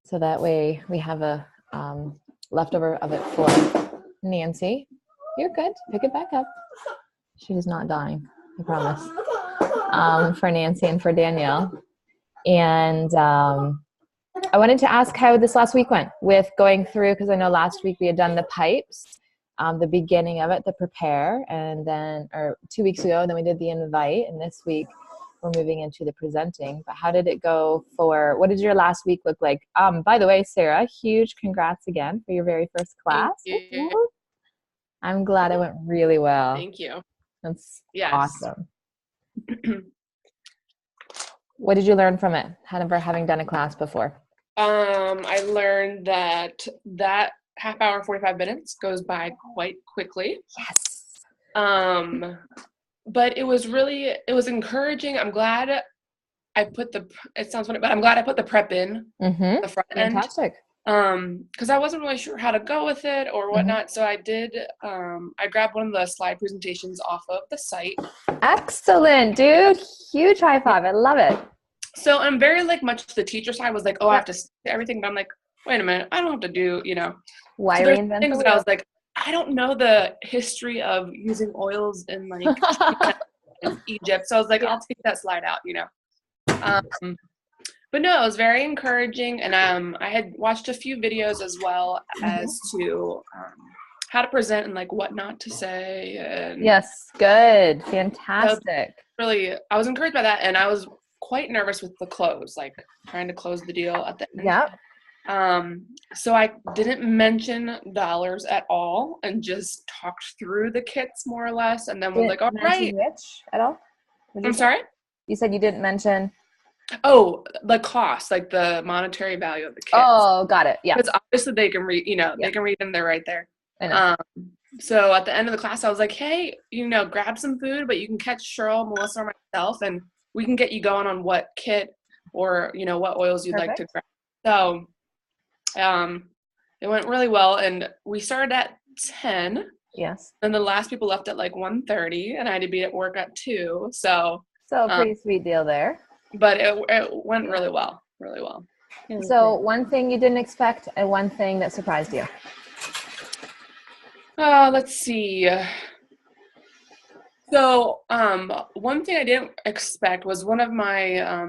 So that way we have a leftover of it for Nancy. You're good. Pick it back up. She's not dying, I promise. For Nancy and for Danielle. And I wanted to ask how this last week went with going through, because I know last week we had done the pipes, the beginning of it, the prepare, and then, or 2 weeks ago, then we did the invite, and this week we're moving into the presenting. But how did it go what did your last week look like? By the way, Sarah, huge congrats again for your very first class. Thank you. I'm glad it went really well. Thank you. That's awesome. What did you learn from it? Never having done a class before. I learned that half hour, 45 minutes goes by quite quickly. Yes. But it was encouraging. I'm glad it sounds funny, but I'm glad I put the prep in the front end. Fantastic. Because I wasn't really sure how to go with it or whatnot. So I did, I grabbed one of the slide presentations off of the site. Excellent, dude. Huge high five. I love it. So I'm very much the teacher side was like, oh, I have to say everything. But I'm like, wait a minute, I don't have to do, Why so reinvent things the that I was like, I don't know the history of using oils in in Egypt. So I was like, I'll take that slide out, But no, it was very encouraging. And I had watched a few videos as well as to how to present and what not to say. And yes, good. Fantastic. So really, I was encouraged by that. And I was quite nervous with the close, trying to close the deal at the end. Yeah. So I didn't mention dollars at all and just talked through the kits more or less. And then was like, all right. Which at all? I'm sorry? You said you didn't mention. Oh, the cost, the monetary value of the kits. Oh, got it. Yeah. Because obviously they can read, they can read them. They're right there. I know. So at the end of the class, I was like, hey, grab some food, but you can catch Cheryl, Melissa, or myself, and we can get you going on what kit or, what oils you'd like to grab. So it went really well. And we started at 10. Yes. And the last people left at 1:30, and I had to be at work at 2. So a pretty sweet deal there. But it went really well, really well. So one thing you didn't expect and one thing that surprised you. Let's see. So one thing I didn't expect was one of my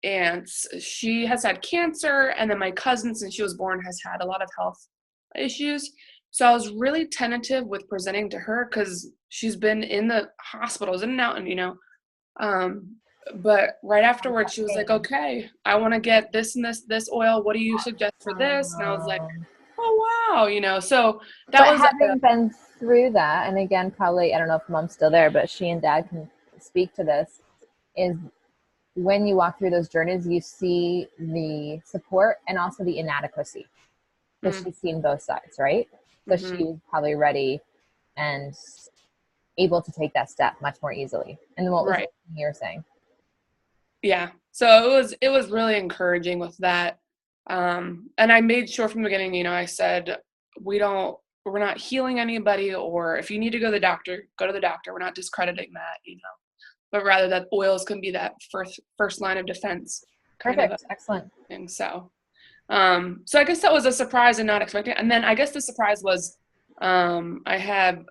aunts. She has had cancer, and then my cousin, since she was born, has had a lot of health issues. So I was really tentative with presenting to her because she's been in the hospitals in and out, and but right afterwards she was like, okay, I want to get this and this oil. What do you suggest for this? And I was like, oh wow, so that was having been through that, and again, probably, I don't know if mom's still there, but she and dad can speak to this, is when you walk through those journeys, you see the support and also the inadequacy. Because she's seen both sides, right? So she's probably ready and able to take that step much more easily. And then what was you're saying? Yeah. So it was really encouraging with that. And I made sure from the beginning, I said, we're not healing anybody, or if you need to go to the doctor, go to the doctor. We're not discrediting that, but rather that oils can be that first line of defense. Perfect. Excellent. And so I guess that was a surprise and not expecting. And then I guess the surprise was, I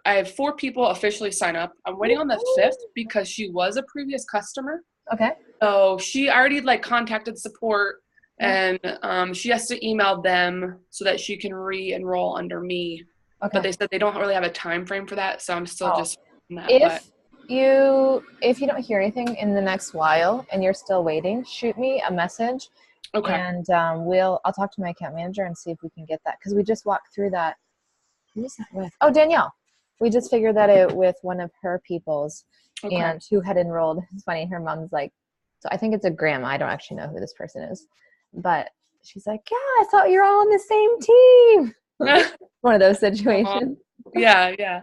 have 4 people officially sign up. I'm waiting on the 5th because she was a previous customer. Okay. So she already contacted support, and she has to email them so that she can re-enroll under me. Okay. But they said they don't really have a time frame for that, so I'm still just that. If you don't hear anything in the next while and you're still waiting, shoot me a message. Okay. And I'll talk to my account manager and see if we can get that, because we just walked through that. Who was that with? Oh, Danielle. We just figured that out with one of her people's. Okay. And who had enrolled. It's funny, her mom's like, so I think it's a grandma. I don't actually know who this person is. But she's like, yeah, I thought you're all on the same team. One of those situations. Yeah.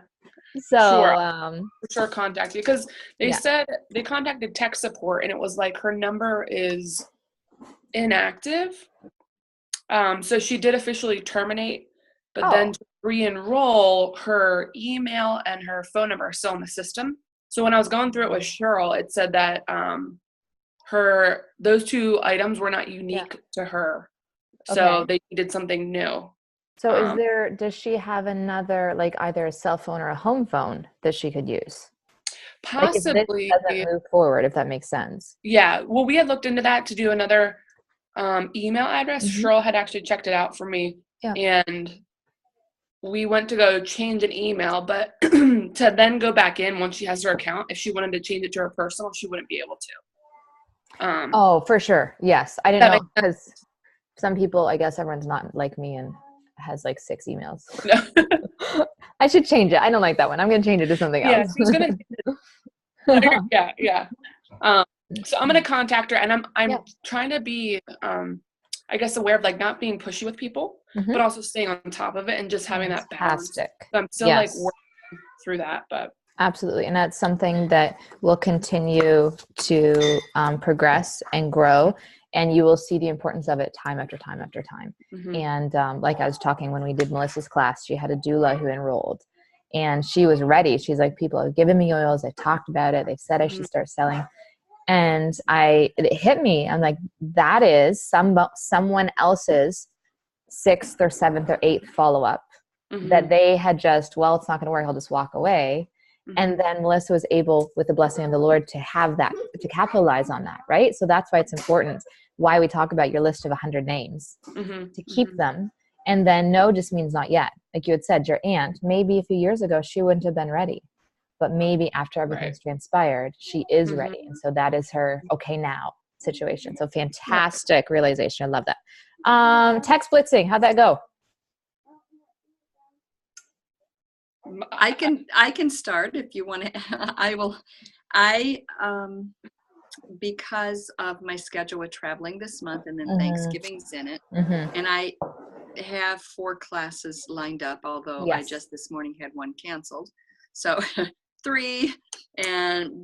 So, for sure contact you. Because they said they contacted tech support, and it was like her number is inactive. So she did officially terminate, but then to re-enroll, her email and her phone number are still in the system. So when I was going through it with Cheryl, it said that those 2 items were not unique to her. So Okay. they needed something new. So Um, does she have another, like either a cell phone or a home phone that she could use? Like if this Possibly, doesn't move forward, if that makes sense. yeah. Well, we had looked into that to do another email address. Hmm. Cheryl had actually checked it out for me, Yeah. and we went to go change an email, but to then go back in once she has her account, if she wanted to change it to her personal, she wouldn't be able to. Oh, for sure. Yes. I didn't That know makes because some people, I guess everyone's not like me and has like 6 emails. sense. I should change it. I don't like that one. I'm going to change it to something Yeah, else. she was gonna. Yeah, yeah. Um, so I'm gonna contact her, and I'm Yep. trying to be, I guess, aware of like not being pushy with people, Hmm. but also staying on top of it and just having that balance. Fantastic. So I'm still like Yes. working through that, but Absolutely. And that's something that will continue to progress and grow. And you will see the importance of it time after time after time. mhm, And like I was talking when we did Melissa's class, she had a doula who enrolled and she was ready. She's like, people have given me oils. They've talked about it. They've said I should mhm, start selling. And it hit me. I'm like, that is someone else's 6th or 7th or 8th follow-up that mhm, they had just, well, it's not going to work. I'll just walk away. And mhm, then Melissa was able, with the blessing of the Lord, to have that, to capitalize on that, right? So that's why it's important, why we talk about your list of 100 names, mhm, to keep mhm. them. And then no just means not yet. Like you had said, your aunt, maybe a few years ago, she wouldn't have been ready. But maybe after Right. everything's transpired, she is Mhm. ready. And so that is her okay now situation. So Yep. fantastic realization. I love that. Text blitzing, how'd that go? I can start if you want to. I will. I because of my schedule with traveling this month and then Mm-hmm. Thanksgiving's in it, Mm-hmm. and I have 4 classes lined up. Although I Yes. just this morning had one canceled, so 3,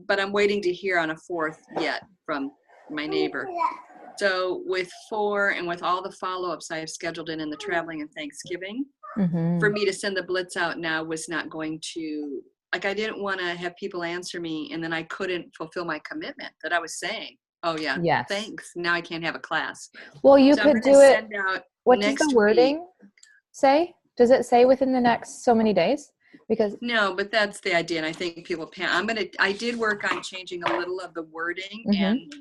but I'm waiting to hear on a 4th yet from my neighbor. So with 4 and with all the follow-ups I have scheduled in the traveling and Thanksgiving, Mm-hmm. for me to send the blitz out now was not going to, like, I didn't want to have people answer me and then I couldn't fulfill my commitment that I was saying, oh yeah, Yes. thanks, now I can't have a class. Well, you So I'm could going to do it. send out What does the next week. wording say? Does it say within the next so many days? Because No, but that's the idea, and I think people I did work on changing a little of the wording Mhm. and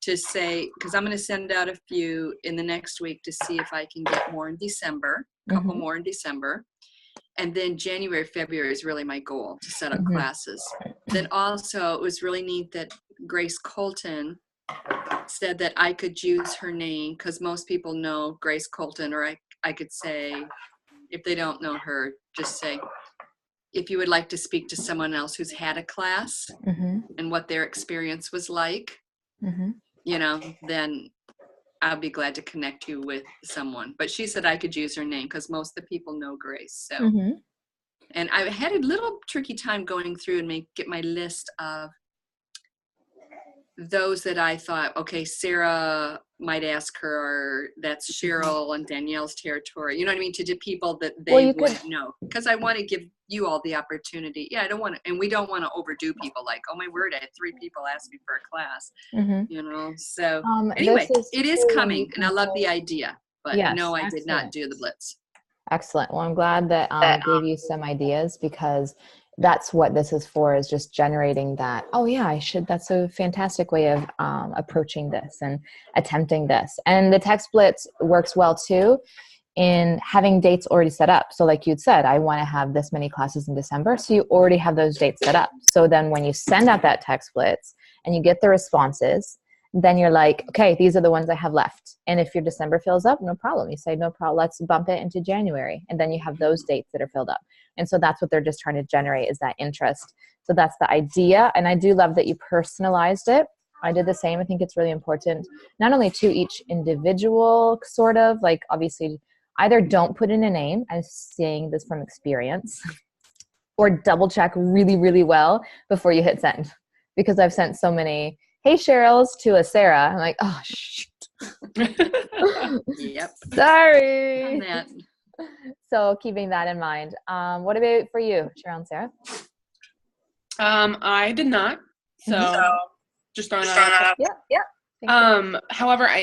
to say, because I'm going to send out a few in the next week to see if I can get more in December, a couple Mhm. more in December. And then January, February is really my goal to set up Mhm. classes. Then also, it was really neat that Grace Colton said that I could use her name because most people know Grace Colton, or I could say, if they don't know her, just say, if you would like to speak to someone else who's had a class Mhm. and what their experience was like, Mhm. then I'll be glad to connect you with someone. But she said I could use her name because most of the people know Grace. So. Mhm. And I had a little tricky time going through and get my list of those that I thought, okay, Sarah might ask her, or that's Cheryl and Danielle's territory. You know what I mean? To people that Well, they you could. wouldn't know. Because I want to give you all the opportunity. Yeah, I don't want to, and we don't want to overdo people like, oh my word, I had 3 people ask me for a class, Mhm. So This anyway, is it is too when you coming and I love can the say idea, but yes. no, I did not Excellent. do the Blitz. Excellent. Well, I'm glad that gave you some ideas because that's what this is for, is just generating that. Oh yeah, I should. That's a fantastic way of approaching this and attempting this. And the text blitz works well too in having dates already set up. So like you'd said, I want to have this many classes in December. So you already have those dates set up. So then when you send out that text blitz and you get the responses, then you're like, okay, these are the ones I have left. And if your December fills up, no problem. You say, no problem, let's bump it into January. And then you have those dates that are filled up. And so that's what they're just trying to generate, is that interest. So that's the idea. And I do love that you personalized it. I did the same. I think it's really important, not only to each individual, sort of like, obviously, either don't put in a name, I'm saying this from experience, or double check really, really well before you hit send. Because I've sent so many, hey Cheryl's to a Sarah. I'm like, oh shoot. Yep. Sorry. That. So keeping that in mind. What about for you, Cheryl and Sarah? I did not. So Mhm. just throwing that out. Yeah. However, I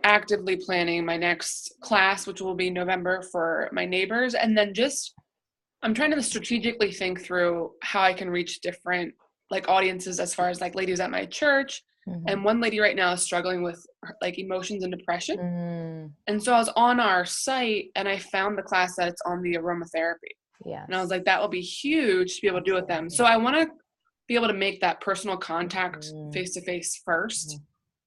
actively planning my next class, which will be November, for my neighbors. And then I'm trying to strategically think through how I can reach different like audiences, as far as like ladies at my church. And one lady right now is struggling with like emotions and depression. And so I was on our site and I found the class that it's on the aromatherapy. Yeah. And I was like, that will be huge to be able to do with them. So I want to be able to make that personal contact face to face first.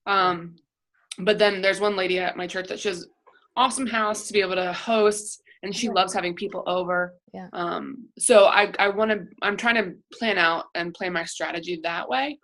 But then there's one lady at my church that she has awesome house to be able to host, and she loves having people over. Yeah. So I'm trying to plan out and plan my strategy that way.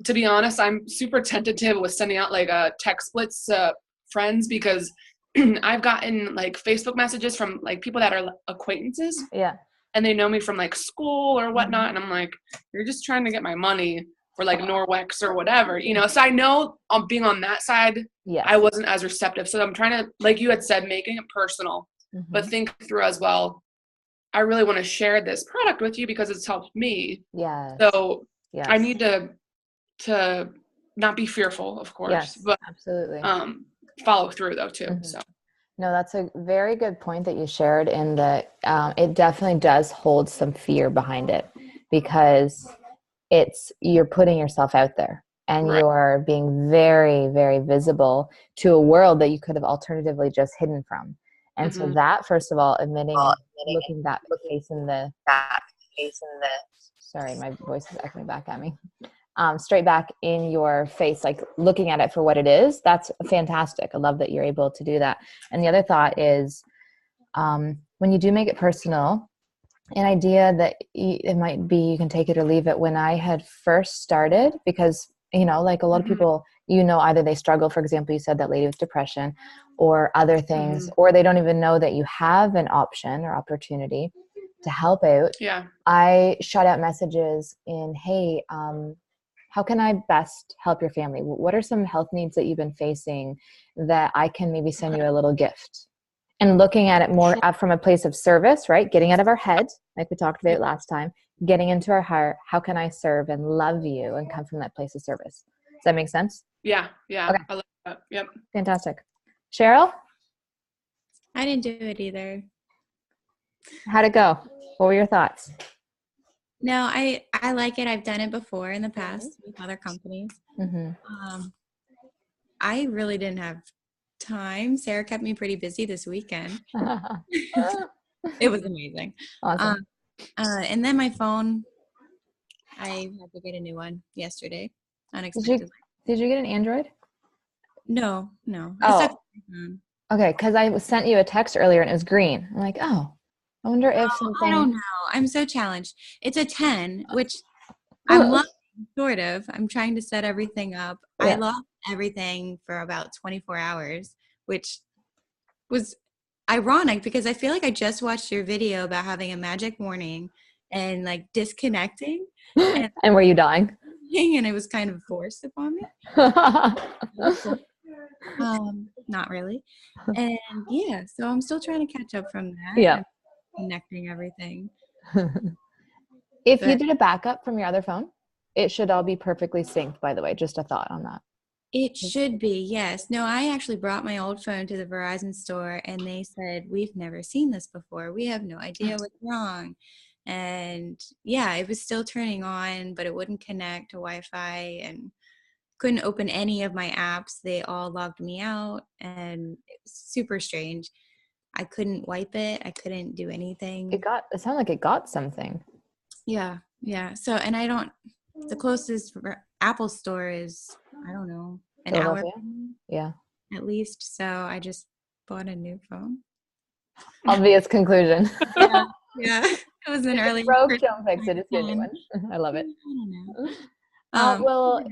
To be honest, I'm super tentative with sending out like a text splits to friends, because I've gotten like Facebook messages from like people that are acquaintances. Yeah. And they know me from like school or whatnot. And I'm like, you're just trying to get my money for like Norwex or whatever, you know? So I know being on that side, Yes. I wasn't as receptive. So I'm trying to, like you had said, making it personal, but think through as well, I really want to share this product with you because it's helped me. Yes. So yes. I need to not be fearful, of course, yes, but absolutely. Follow through though too. So. No, that's a very good point that you shared, in that it definitely does hold some fear behind it, because you're putting yourself out there, and you're being very, very visible to a world that you could have alternatively just hidden from. And so that, first of all, looking that face in the sorry, my voice is echoing back at me. Straight back in your face, like looking at it for what it is, that's fantastic. I love that you're able to do that. And the other thought is, when you do make it personal, an idea that it might be, you can take it or leave it. When I had first started, because, you know, like a lot of people, you know, either they struggle, for example, you said that lady with depression, or other things, or they don't even know that you have an option or opportunity to help out. Yeah. I shot out messages in, hey, how can I best help your family? What are some health needs that you've been facing that I can maybe send you a little gift? And looking at it more from a place of service, right? Getting out of our head, like we talked about last time, getting into our heart. How can I serve and love you, and come from that place of service? Does that make sense? Yeah. Yeah. Okay. I love that. Yep. Fantastic. Cheryl? I didn't do it either. How'd it go? What were your thoughts? No, I like it. I've done it before in the past with other companies. I really didn't have time. Sarah kept me pretty busy this weekend. It was amazing. Awesome. And then my phone, I had to get a new one yesterday, unexpectedly. Did you get an Android? No. Oh. Okay, because I sent you a text earlier and it was green. I'm like, oh, I wonder if something. I don't know. I'm so challenged. It's a 10, which I'm loving, sort of. I'm trying to set everything up. Yeah. I lost everything for about 24 hours, which was ironic because I feel like I just watched your video about having a magic morning and like disconnecting. And were you dying? And it was kind of forced upon me. Not really. And yeah, so I'm still trying to catch up from that. Yeah. Connecting everything. If you did a backup from your other phone, it should all be perfectly synced, by the way. Just a thought on that. It should be, yes. No, I actually brought my old phone to the Verizon store and they said, we've never seen this before. We have no idea what's wrong. And yeah, it was still turning on, but it wouldn't connect to Wi-Fi and couldn't open any of my apps. They all logged me out and it was super strange. I couldn't wipe it. I couldn't do anything. It sounded like it got something. Yeah. So, and the closest Apple store is, I don't know, an hour. Yeah. At least. So I just bought a new phone. Obvious conclusion. Yeah. It was an early. Broke, don't fix it. It's a new one. I love it. I don't know. Well,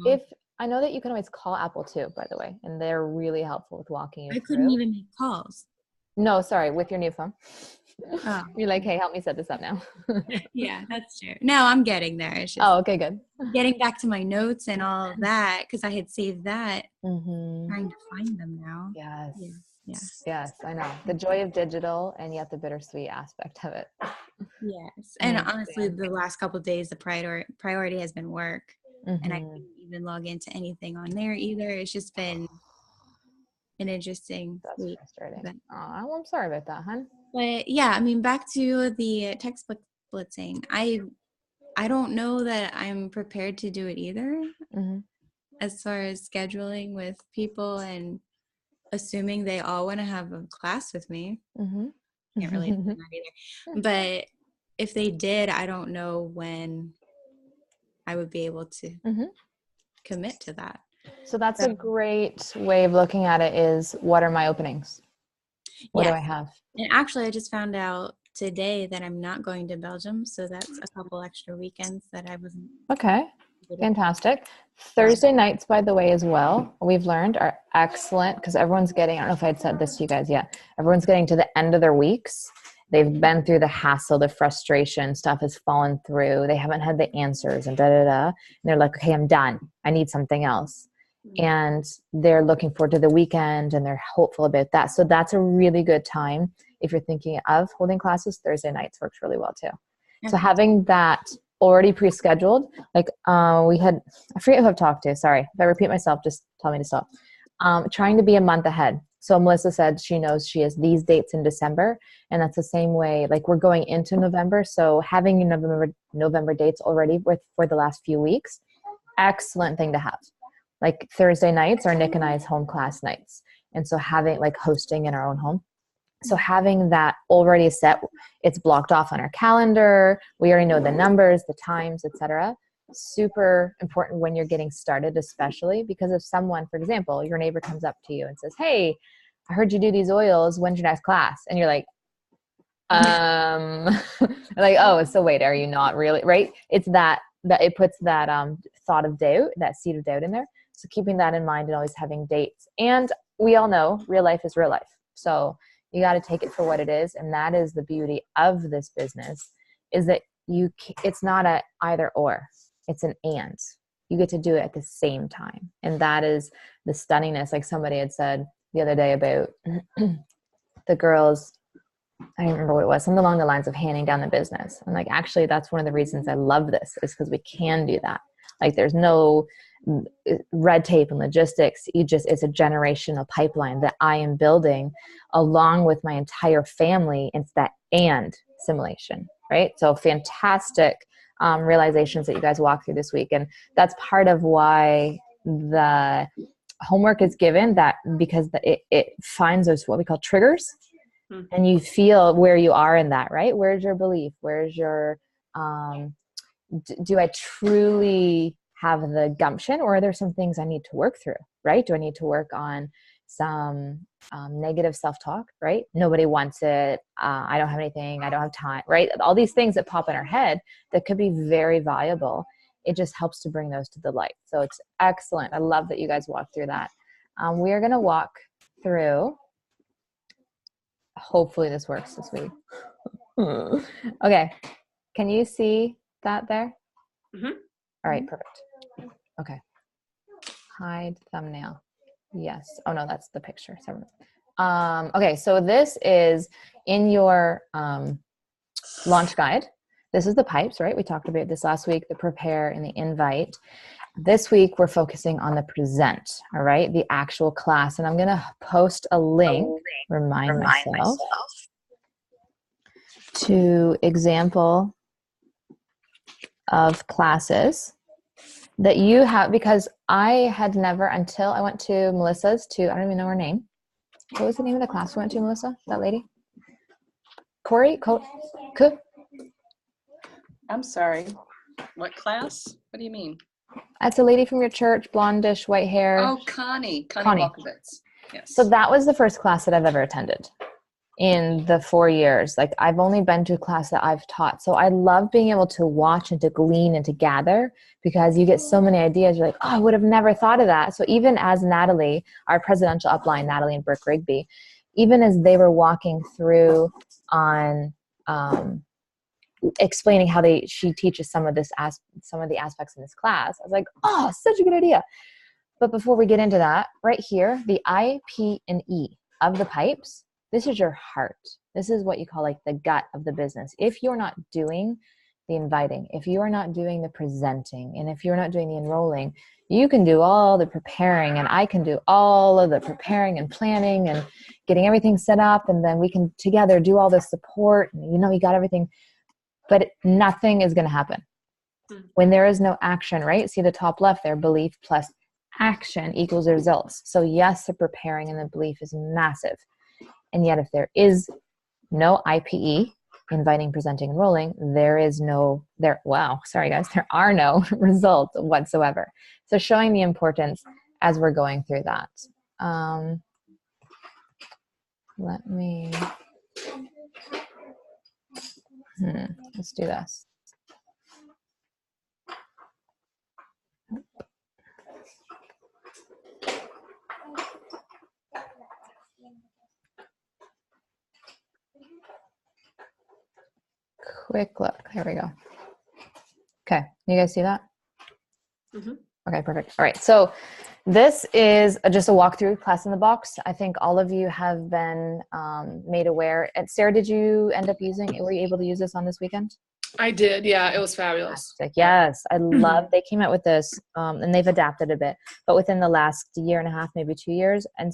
if I know that you can always call Apple too, by the way, and they're really helpful with walking you through. I couldn't even make calls. No, sorry, with your new phone. Oh. You're like, hey, help me set this up now. Yeah, that's true. No, I'm getting there. It's just okay, good. Getting back to my notes and all of that because I had saved that. Mm-hmm. Trying to find them now. Yes, I know. The joy of digital and yet the bittersweet aspect of it. Yes. And honestly, the last couple of days, the priority has been work. Mm-hmm. And I couldn't even log into anything on there either. It's just been an interesting That's week. frustrating. But, Oh, well, I'm sorry about that, hun. but yeah, I mean, back to the textbook blitzing. I don't know that I'm prepared to do it either, Mm-hmm. as far as scheduling with people and assuming they all want to have a class with me. Mm-hmm. Can't really do that either. But if they did, I don't know when I would be able to Mm-hmm. commit to that. So that's a So, great way of looking at it is, what are my openings? What do yeah. I have? And actually, I just found out today that I'm not going to Belgium. So that's a couple extra weekends that I wasn't. Okay. able to- Fantastic. Thursday nights, by the way, as well, we've learned are excellent because everyone's getting, I don't know if I'd said this to you guys yet, everyone's getting to the end of their weeks. They've been through the hassle, the frustration, stuff has fallen through. They haven't had the answers and And they're like, okay, I'm done. I need something else. And they're looking forward to the weekend and they're hopeful about that. So that's a really good time. If you're thinking of holding classes, Thursday nights works really well too. So having that already pre-scheduled, like we had, I forget who I've talked to, sorry. If I repeat myself, just tell me to stop. Trying to be a month ahead. So Melissa said she knows she has these dates in December, and that's the same way, like we're going into November. So having your November dates already for the last few weeks, excellent thing to have. Like Thursday nights are Nick and I's home class nights. And so having like hosting in our own home. So having that already set, it's blocked off on our calendar. We already know the numbers, the times, etc. Super important when you're getting started, especially because if someone, for example, your neighbor comes up to you and says, hey, I heard you do these oils. When's your next class? And you're like, like, oh, so wait, are you not really, right? It's that it puts that thought of doubt, that seed of doubt in there. So keeping that in mind and always having dates. And we all know real life is real life. So you got to take it for what it is. And that is the beauty of this business, is that it's not a either or, it's an and. You get to do it at the same time. And that is the stunningness. Like somebody had said the other day about the girls, I don't remember what it was, something along the lines of handing down the business. And like, actually, that's one of the reasons I love this, is because we can do that. Like there's no red tape and logistics. It's a generational pipeline that I am building along with my entire family. It's that and simulation, right? So fantastic realizations that you guys walked through this week. And that's part of why the homework is given, that because it finds those, what we call triggers. And you feel where you are in that, right? Where's your belief? Where's your, do I truly have the gumption, or are there some things I need to work through, right? Do I need to work on some negative self-talk, right? Nobody wants it. I don't have anything. I don't have time, right? All these things that pop in our head that could be very valuable. It just helps to bring those to the light. So it's excellent. I love that you guys walked through that. We are going to walk through, hopefully this works this week. Okay. Can you see that there? Mm-hmm. All right, perfect. Okay. Hide thumbnail. Yes. Oh no, that's the picture. Sorry. Okay, so this is in your launch guide. This is the pipes, right? We talked about this last week, the prepare and the invite. This week, we're focusing on the present, all right? The actual class. And I'm going to post a link, remind myself, to example of classes that you have, because I had never, until I went to Melissa's, I don't even know her name. What was the name of the class we went to, Melissa? That lady? Corey? I'm sorry. What class? What do you mean? That's a lady from your church, blondish, white hair. Oh, Connie Connie. Walkovitz. Yes. So that was the first class that I've ever attended in the 4 years. Like I've only been to a class that I've taught. So I love being able to watch and to glean and to gather, because you get so many ideas. You're like, oh, I would have never thought of that. So even as Natalie, our presidential upline, Natalie and Brooke Rigby, even as they were walking through on explaining how she teaches some of the aspects in this class, I was like, oh, such a good idea. But before we get into that, right here, the I, P, and E of the pipes, this is your heart. This is what you call like the gut of the business. If you're not doing the inviting, if you are not doing the presenting, and if you're not doing the enrolling, you can do all the preparing, and I can do all of the preparing and planning and getting everything set up, and then we can together do all the support, and you got everything, but nothing is going to happen when there is no action, right? See the top left there, belief plus action equals results. So yes, the preparing and the belief is massive. And yet if there is no IPE, inviting, presenting, enrolling, there are no results whatsoever. So showing the importance as we're going through that. Let's do this. Quick look. There we go. Okay. You guys see that? Mm-hmm. Okay, perfect. All right. So this is just a walkthrough class in the box. I think all of you have been made aware. And Sarah, were you able to use this on this weekend? I did. Yeah, it was fabulous. Yes. I love, they came out with this and they've adapted a bit, but within the last year and a half, maybe 2 years. And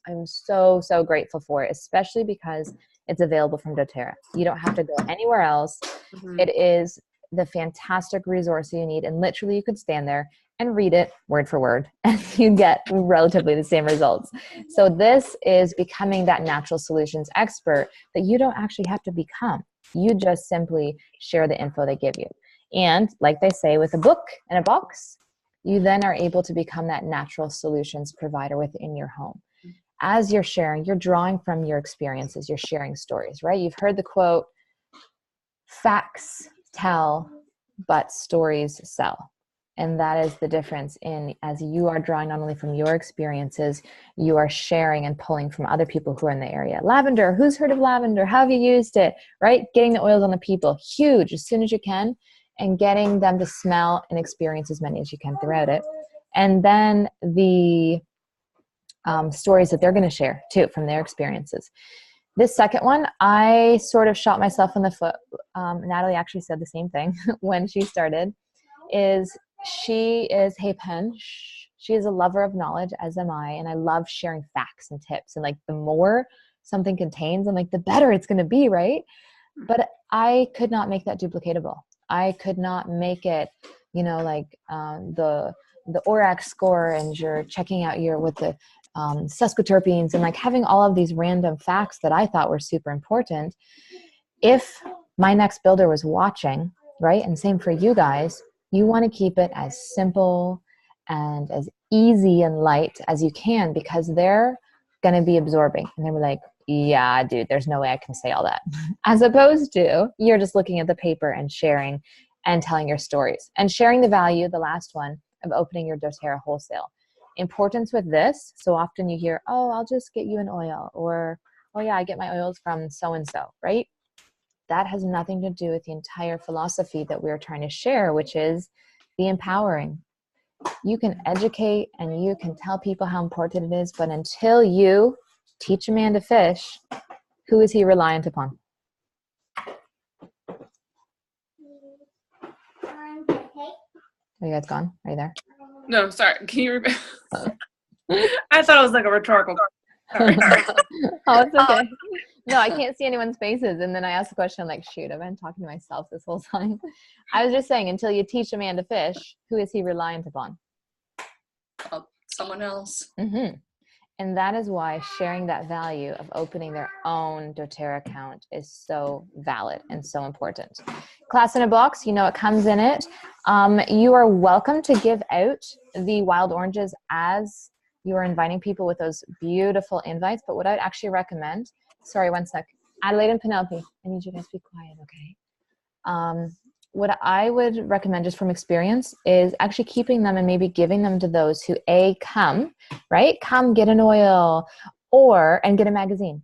I'm so, so grateful for it, especially because it's available from doTERRA. You don't have to go anywhere else. Mm-hmm. It is the fantastic resource you need. And literally you could stand there and read it word for word and you get relatively the same results. So this is becoming that natural solutions expert that you don't actually have to become. You just simply share the info they give you. And like they say, with a book and a box, you then are able to become that natural solutions provider within your home. As you're sharing, you're drawing from your experiences, you're sharing stories, right? You've heard the quote, facts tell, but stories sell. And that is the difference in, as you are drawing not only from your experiences, you are sharing and pulling from other people who are in the area. Lavender, who's heard of lavender? How have you used it, right? Getting the oils on the people, huge, as soon as you can, and getting them to smell and experience as many as you can throughout it. And then the stories that they're going to share too from their experiences. This second one, I sort of shot myself in the foot. Natalie actually said the same thing when she started, she is, hey Pen, she is a lover of knowledge, as am I, and I love sharing facts and tips. And like the more something contains, I'm like, the better it's going to be, right? But I could not make that duplicatable. I could not make it, like the ORAC score, and you're checking out with the sesquiterpenes, and like having all of these random facts that I thought were super important. If my next builder was watching, right, and same for you guys, you want to keep it as simple and as easy and light as you can, because they're going to be absorbing. And they're like, yeah, dude, there's no way I can say all that. As opposed to you're just looking at the paper and sharing and telling your stories and sharing the value, the last one, of opening your doTERRA wholesale. Importance with this, so often you hear, oh, I'll just get you an oil, or, oh yeah, I get my oils from so-and-so, right? That has nothing to do with the entire philosophy that we're trying to share, which is the empowering. You can educate and you can tell people how important it is, but until you teach a man to fish, who is he reliant upon? Are you guys gone? Are you there? No, sorry. Can you repeat? I thought it was like a rhetorical. Sorry. Oh, it's okay. No, I can't see anyone's faces. And then I asked the question, I'm like, shoot, I've been talking to myself this whole time. I was just saying, until you teach a man to fish, who is he reliant upon? Someone else. Mm-hmm. And that is why sharing that value of opening their own doTERRA account is so valid and so important. Class in a box, it comes in it. You are welcome to give out the wild oranges as you are inviting people with those beautiful invites. But what I'd actually recommend, sorry, one sec. Adelaide and Penelope, I need you guys to be quiet, okay? What I would recommend, just from experience, is actually keeping them and maybe giving them to those who come, right? Come get an oil and get a magazine.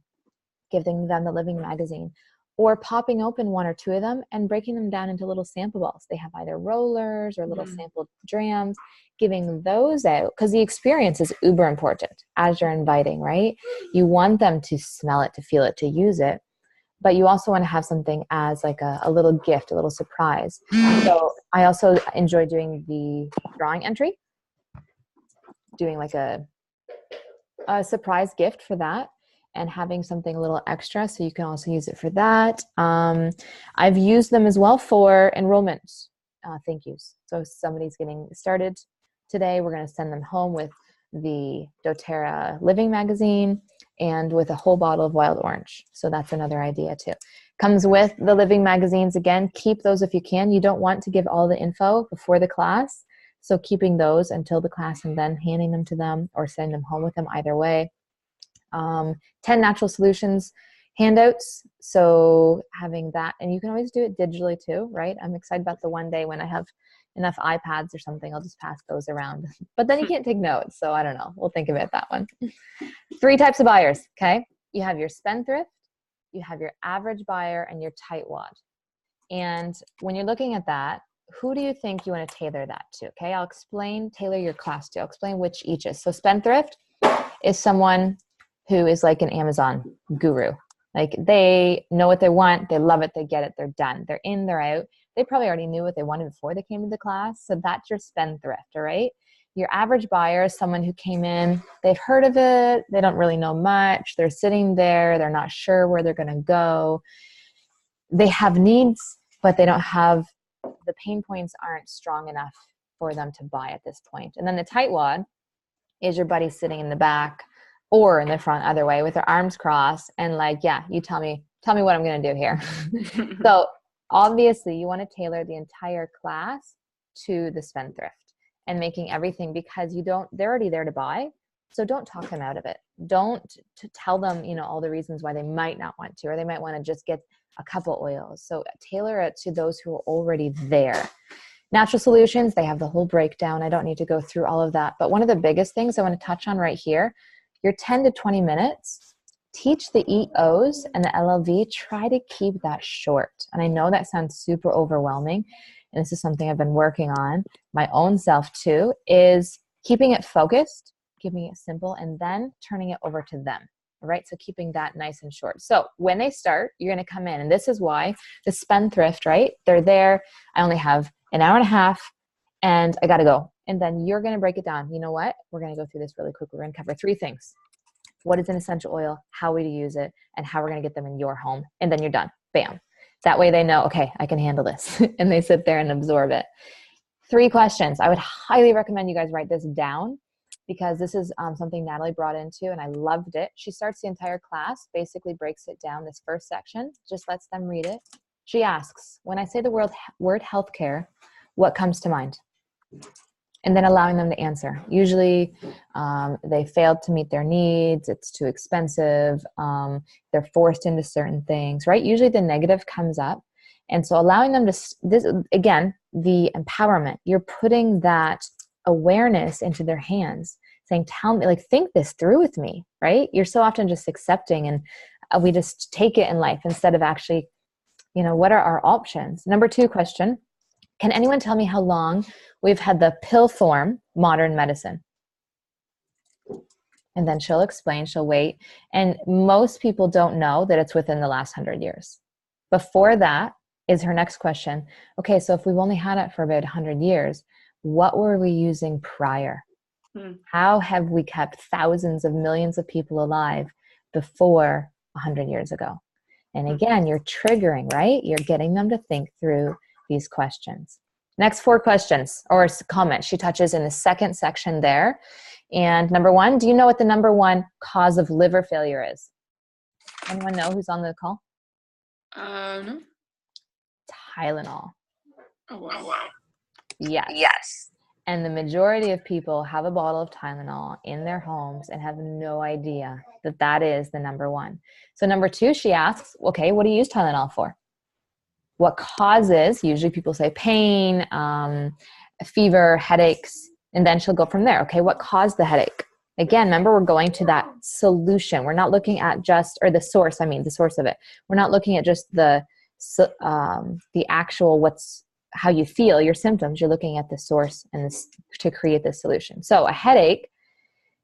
Giving them the Living magazine, or popping open one or two of them and breaking them down into little sample balls. They have either rollers or little sample drams, giving those out, because the experience is uber important as you're inviting, right? You want them to smell it, to feel it, to use it. but you also want to have something as like a little gift, a little surprise. So I also enjoy doing the drawing entry, doing like a surprise gift for that, and having something a little extra, so you can also use it for that. I've used them as well for enrollment thank yous. So if somebody's getting started today, we're going to send them home with the doTERRA Living magazine and with a whole bottle of wild orange. So that's another idea too. Comes with the Living magazines. Again, keep those if you can. You don't want to give all the info before the class. So keeping those until the class and then handing them to them or sending them home with them, either way. 10 natural solutions handouts. So having that, and you can always do it digitally too, right? I'm excited about the one day when I have enough iPads or something, I'll just pass those around. But then you can't take notes. So I don't know. We'll think about that one. 3 types of buyers, okay? You have your spendthrift, you have your average buyer, and your tightwad. And when you're looking at that, who do you think you want to tailor that to? Okay, I'll tailor your class to. I'll explain which each is. So spendthrift is someone who is like an Amazon guru. Like they know what they want, they love it, they get it, they're done. They're in, they're out. They probably already knew what they wanted before they came to the class. So that's your spendthrift, all right? Your average buyer is someone who came in, they've heard of it, they don't really know much, they're sitting there, they're not sure where they're gonna go. They have needs, but they don't have, the pain points aren't strong enough for them to buy at this point. And then the tightwad is your buddy sitting in the back or in the front, other way, with their arms crossed and like, yeah, you tell me what I'm gonna do here. So obviously you wanna tailor the entire class to the spendthrift and making everything, because they're already there to buy. So don't talk them out of it. Don't tell them, all the reasons why they might not want to, or they might want to just get a couple oils. So tailor it to those who are already there. Natural solutions, they have the whole breakdown. I don't need to go through all of that. But one of the biggest things I want to touch on right here, your 10 to 20 minutes, teach the EOs and the LLV, try to keep that short. And I know that sounds super overwhelming. And this is something I've been working on my own self too, is keeping it focused, keeping it simple, and then turning it over to them. Right? So keeping that nice and short. So when they start, you're going to come in, and this is why the spendthrift, right? They're there. I only have an hour and a half and I got to go. And then you're going to break it down. You know what? We're going to go through this really quick. We're going to cover 3 things. What is an essential oil, how we use it, and how we're going to get them in your home. And then you're done. Bam. That way they know, okay, I can handle this. And they sit there and absorb it. 3 questions. I would highly recommend you guys write this down, because this is something Natalie brought into, and I loved it. She starts the entire class, basically breaks it down. This first section just lets them read it. She asks, when I say the word healthcare, what comes to mind? And then allowing them to answer. Usually they failed to meet their needs, it's too expensive, they're forced into certain things, right? Usually the negative comes up. And so allowing them to, this again, the empowerment, you're putting that awareness into their hands, saying, tell me, like, think this through with me, right? You're so often just accepting, and we just take it in life instead of actually, what are our options? Number 2 question, can anyone tell me how long we've had the pill form modern medicine? And then she'll explain, she'll wait. And most people don't know that it's within the last 100 years. Before that is her next question. Okay, so if we've only had it for about 100 years, what were we using prior? How have we kept thousands of millions of people alive before 100 years ago? And again, you're triggering, right? You're getting them to think through these questions. Next 4 questions or comments she touches in the second section there. And number 1, do you know what the number 1 cause of liver failure is? Anyone know who's on the call? No. Tylenol. Oh, wow. Yes. And the majority of people have a bottle of Tylenol in their homes and have no idea that that is the number 1. So number 2, she asks, okay, what do you use Tylenol for? What causes, usually people say pain, fever, headaches, and then she'll go from there. Okay, what caused the headache? Again, remember, we're going to that solution. We're not looking at just, or the source of it. We're not looking at just the actual how you feel, your symptoms. You're looking at the source and to create this solution. So a headache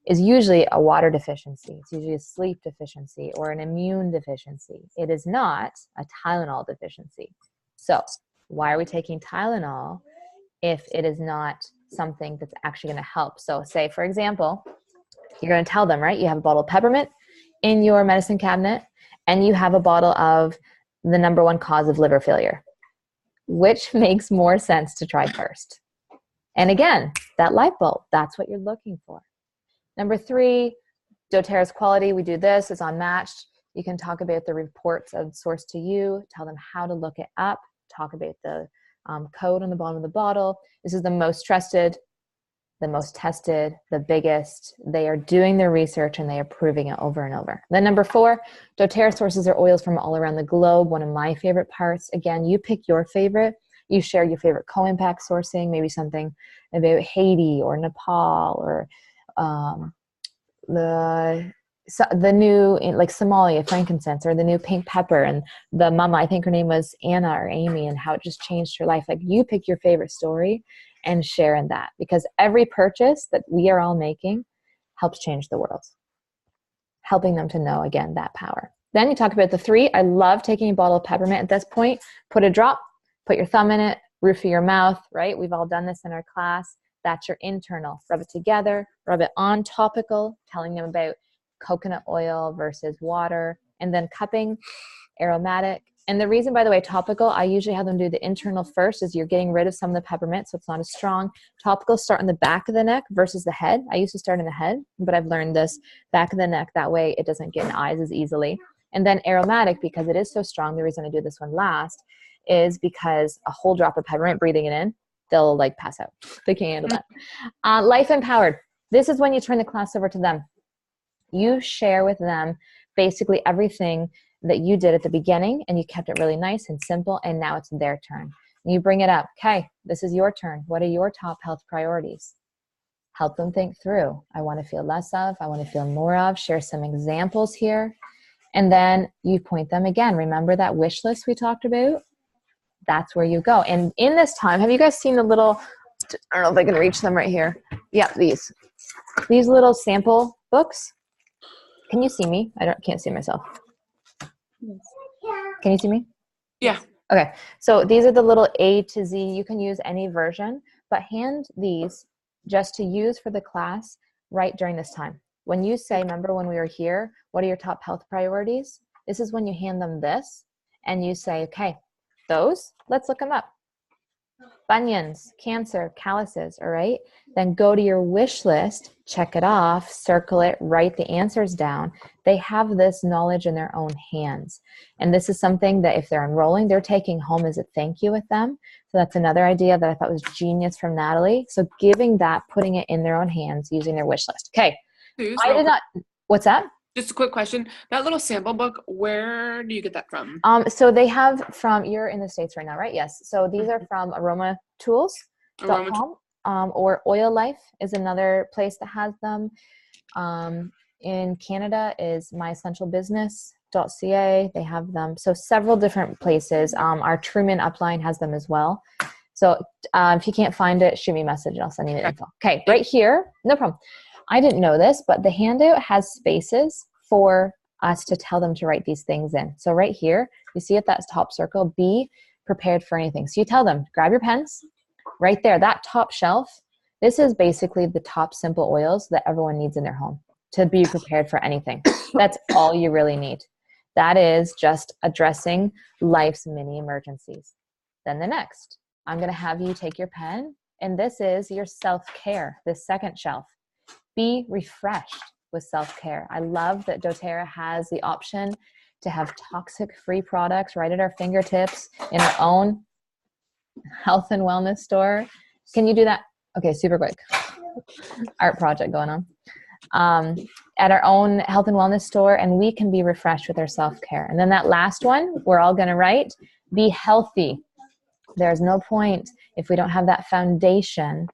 is usually a water deficiency. It's usually a sleep deficiency or an immune deficiency. It is not a Tylenol deficiency. So why are we taking Tylenol if it is not something that's actually going to help? So say, for example, you're going to tell them, right? You have a bottle of peppermint in your medicine cabinet, and you have a bottle of the number one cause of liver failure. Which makes more sense to try first? And again, that light bulb, that's what you're looking for. Number 3, doTERRA's quality. We do this, it's unmatched. You can talk about the reports of source to you, tell them how to look it up, talk about the code on the bottom of the bottle. This is the most trusted, the most tested, the biggest. They are doing their research and they are proving it over and over. Then number 4, doTERRA sources their oils from all around the globe. One of my favorite parts. Again, you pick your favorite. You share your favorite co-impact sourcing, maybe something about Haiti or Nepal or the new, like Somalia frankincense, or the new pink pepper, and the mama, I think her name was Anna or Amy, and how it just changed her life. Like, you pick your favorite story and share in that, because every purchase that we are all making helps change the world, helping them to know, again, that power. Then you talk about the 3. I love taking a bottle of peppermint at this point, put a drop, put your thumb in it, roof of your mouth, right? We've all done this in our class. That's your internal. Rub it together, rub it on topical, telling them about coconut oil versus water, and then cupping, aromatic. And the reason, by the way, topical, I usually have them do the internal first, is you're getting rid of some of the peppermint, so it's not as strong. Topical, start in the back of the neck versus the head. I used to start in the head, but I've learned this, back of the neck, that way it doesn't get in eyes as easily. And then aromatic, because it is so strong, the reason I do this one last is because a whole drop of peppermint, breathing it in, they'll like pass out. They can't handle that. Life empowered. This is when you turn the class over to them. You share with them basically everything that you did at the beginning, and you kept it really nice and simple, and now it's their turn. And you bring it up. Okay, this is your turn. What are your top health priorities? Help them think through. I want to feel less of. I want to feel more of. Share some examples here. And then you point them again. Remember that wish list we talked about? That's where you go. And in this time, have you guys seen the little, I don't know if I can reach them right here. Yeah, these little sample books. Can you see me? Can't see myself. Can you see me? Yeah. Okay. So these are the little A to Z. You can use any version, but hand these just to use for the class right during this time. When you say, remember when we were here, what are your top health priorities? This is when you hand them this and you say, okay, those, let's look them up. Bunions, cancer, calluses, all right? Then go to your wish list, check it off, circle it, write the answers down. They have this knowledge in their own hands. And this is something that if they're enrolling, they're taking home as a thank you with them. So that's another idea that I thought was genius from Natalie. So giving that, putting it in their own hands, using their wish list. Okay. I did not, what's that? Just a quick question. That little sample book, where do you get that from? So they have from, you're in the States right now, right? Yes. So these are from aromatools.com, or Oil Life is another place that has them. In Canada is myessentialbusiness.ca. They have them. So several different places. Our Truman upline has them as well. So if you can't find it, shoot me a message and I'll send you the info. Okay, right here, no problem. I didn't know this, but the handout has spaces for us to tell them to write these things in. So right here, you see at that top circle, be prepared for anything. So you tell them, grab your pens, right there, that top shelf. This is basically the top simple oils that everyone needs in their home to be prepared for anything. That's all you really need. That is just addressing life's mini emergencies. Then the next, I'm going to have you take your pen, and this is your self-care, this second shelf. Be refreshed with self-care. I love that doTERRA has the option to have toxic-free products right at our fingertips in our own health and wellness store. Can you do that? Okay, super quick. Art project going on. At our own health and wellness store, and we can be refreshed with our self-care. And then that last one, we're all going to write, be healthy. There's no point if we don't have that foundation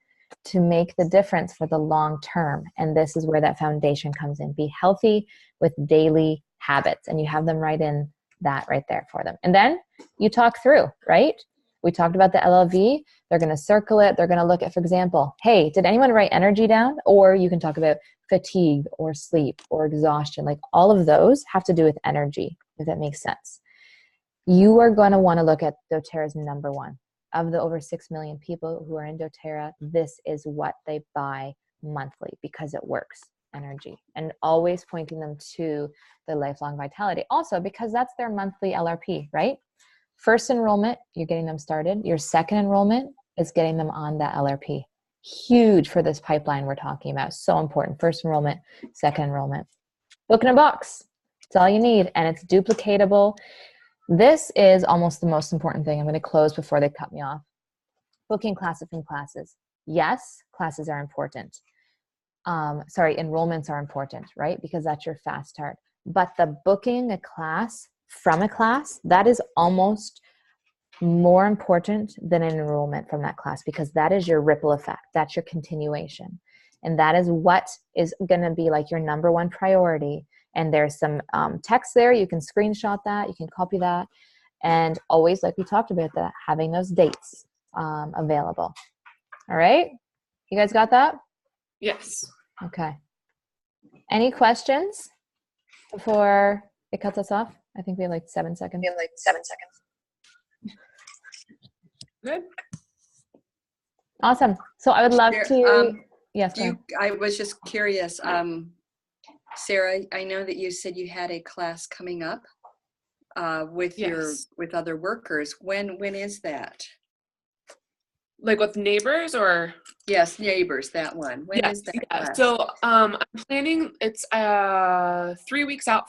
to make the difference for the long term. And this is where that foundation comes in. Be healthy with daily habits. And you have them write in that right there for them. And then you talk through, right? We talked about the LLV. They're going to circle it. They're going to look at, for example, hey, did anyone write energy down? Or you can talk about fatigue or sleep or exhaustion, like all of those have to do with energy, if that makes sense. You are going to want to look at doTERRA's number one. Of the over 6 million people who are in doTERRA, this is what they buy monthly because it works, energy. And always pointing them to the Lifelong Vitality. Also, because that's their monthly LRP, right? First enrollment, you're getting them started. Your second enrollment is getting them on that LRP. Huge for this pipeline we're talking about. So important. First enrollment, second enrollment. Book in a box. It's all you need. And it's duplicatable. This is almost the most important thing. I'm going to close before they cut me off. Booking classes from classes. Yes, classes are important. Enrollments are important, right? Because that's your fast start. But the booking a class from a class, that is almost more important than an enrollment from that class, because that is your ripple effect. That's your continuation. And that is what is going to be like your number one priority. And there's some text there. You can screenshot that. You can copy that. And always, like we talked about, that having those dates available. All right? You guys got that? Yes. Okay. Any questions before it cuts us off? I think we have like 7 seconds. Good. Awesome. So I would love There, to. Yes. go ahead. I was just curious, Sarah, I know that you said you had a class coming up with Yes. with other workers. When is that? Like with neighbors or? Yes, neighbors, that one. When is that class? So I'm planning, it's 3 weeks out